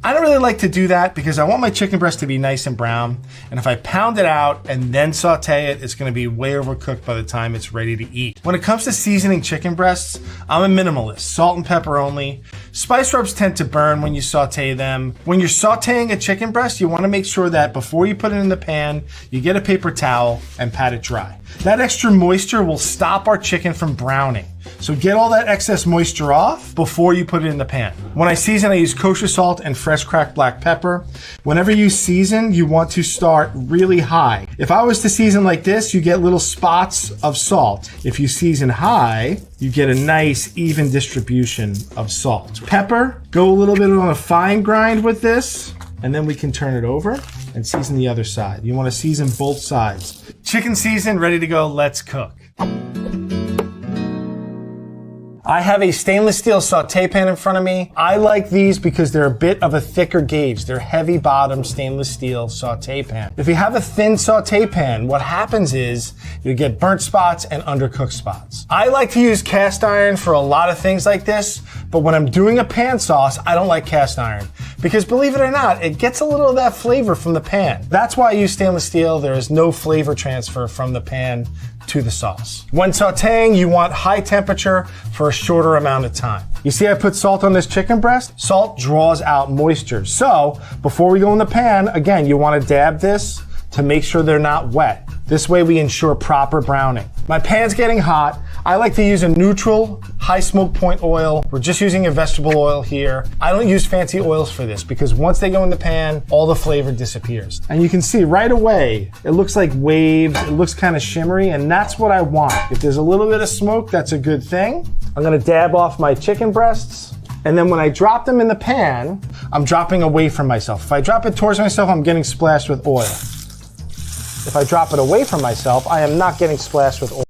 I don't really like to do that because I want my chicken breast to be nice and brown. And if I pound it out and then saute it, it's gonna be way overcooked by the time it's ready to eat. When it comes to seasoning chicken breasts, I'm a minimalist, salt and pepper only. Spice rubs tend to burn when you saute them. When you're sauteing a chicken breast, you wanna make sure that before you put it in the pan, you get a paper towel and pat it dry. That extra moisture will stop our chicken from browning. So get all that excess moisture off before you put it in the pan. When I season, I use kosher salt and fresh cracked black pepper. Whenever you season, you want to start really high. If I was to season like this, you get little spots of salt. If you season high, you get a nice even distribution of salt. Pepper, go a little bit on a fine grind with this, and then we can turn it over and season the other side. You want to season both sides. Chicken seasoned, ready to go, let's cook. I have a stainless steel saute pan in front of me. I like these because they're a bit of a thicker gauge. They're heavy bottom stainless steel saute pan. If you have a thin saute pan, what happens is you get burnt spots and undercooked spots. I like to use cast iron for a lot of things like this, but when I'm doing a pan sauce, I don't like cast iron because believe it or not, it gets a little of that flavor from the pan. That's why I use stainless steel. There is no flavor transfer from the pan to the sauce. When sauteing, you want high temperature for a shorter amount of time. You see I put salt on this chicken breast? Salt draws out moisture. So before we go in the pan, again, you want to dab this to make sure they're not wet. This way we ensure proper browning. My pan's getting hot. I like to use a neutral, high smoke point oil. We're just using a vegetable oil here. I don't use fancy oils for this because once they go in the pan, all the flavor disappears. And you can see right away, it looks like waves, it looks kind of shimmery, and that's what I want. If there's a little bit of smoke, that's a good thing. I'm gonna dab off my chicken breasts. And then when I drop them in the pan, I'm dropping away from myself. If I drop it towards myself, I'm getting splashed with oil. If I drop it away from myself, I am not getting splashed with oil.